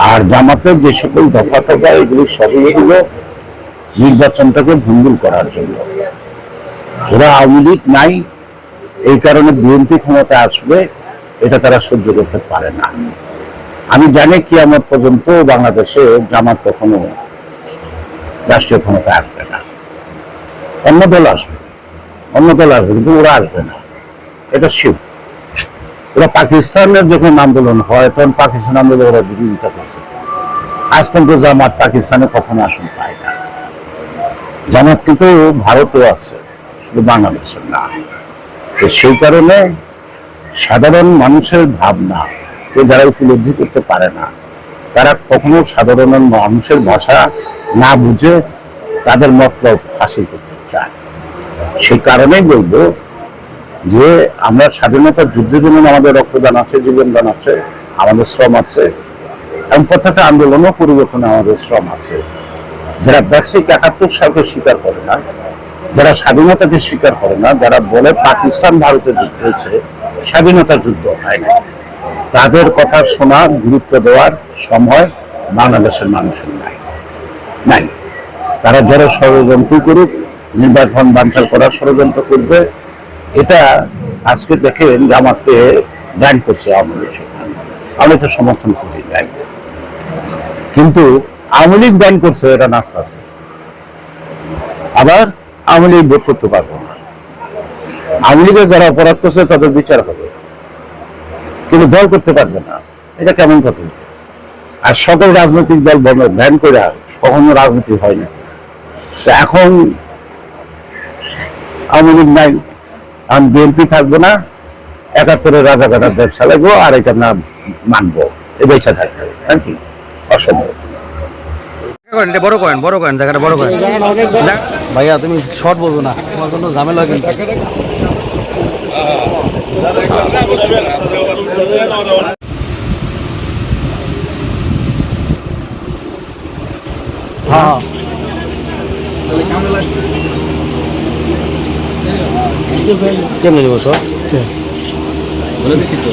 আর জামাতের যে সকল দফা টফা এগুলি সবই হলো নির্বাচনটাকে ভণ্ডুল করার জন্য। ওরা আওয়ামী লীগ নাই, এই কারণে বিএনপি ক্ষমতায় আসবে, এটা তারা সহ্য করতে পারে না। আমি জানি কিয়ামত পর্যন্ত বাংলাদেশে জামাত কখনো রাষ্ট্রীয় ক্ষমতায় আসবে না। অন্য দল আসবে, কিন্তু ওরা আসবে না, এটা শিব। ওরা পাকিস্তানের যখন আন্দোলন হয় তখন পাকিস্তান আন্দোলন ওরা বিরোধিতা করছে। আজ পর্যন্ত জামাত পাকিস্তানে কখনো আসন পায় না। জামাত কিন্তু ভারতেও আছে, শুধু বাংলাদেশের না। সেই কারণে সাধারণ মানুষের ভাবনা যারা উপলব্ধি করতে পারে না, তারা কখনো সাধারণ মানুষের ভাষা না বুঝে তাদের মতলব হাসিল করতে চায়। সেই কারণেই বলবো যে আমরা স্বাধীনতার যুদ্ধের জন্য আমাদের রক্তদান আছে, জীবনদান আছে, আমাদের শ্রম আছে, এবং প্রত্যেকটা আন্দোলনও পরিবর্তনে আমাদের শ্রম আছে। যারা ব্যবসায়িক ৭১ সালকে স্বীকার করে না, যারা স্বাধীনতাকে স্বীকার করে না, যারা বলে পাকিস্তান ভারতের যুদ্ধ হয়েছে, স্বাধীনতার যুদ্ধ হয় না, তাদের কথা শোনা, গুরুত্ব দেওয়ার সময় বাংলাদেশের মানুষের নাই। তারা যারা ষড়যন্ত্র করুক, নির্বাচন বানচাল করার ষড়যন্ত্র করবে, এটা আজকে দেখেন জামাতকে ব্যান করছে আওয়ামী লীগ। আমি এটা সমর্থন করি নাই, কিন্তু আওয়ামী লীগ ব্যান করছে, এটা নাস্তা আছে। আবার আওয়ামী লীগ ভোট করতে পারবো না। আওয়ামী লীগের যারা অপরাধ করছে তাদের বিচার হবে, কিন্তু দল করতে পারবে না, এটা কেমন কথা? আর সকল রাজনৈতিক দল ব্যান করে কখনো রাজনীতি হয় না। তো এখন আওয়ামী লীগ নাই, আমি বিএনপি থাকবো না, ৭১-এর রাজাঘাটার দেশ চালাবো, আর এটা না মানবো, এ বেঁচে থাকতে হবে নাকি? অসম্ভব। বড় করেন জায়গাটা বড় করেন। ভাইয়া তুমি শর্ট বলবো না, তোমার কোনো ঝামেলা কিন্তু। হ্যাঁ কেমনে দেবো সব বলে দিচ্ছি তো।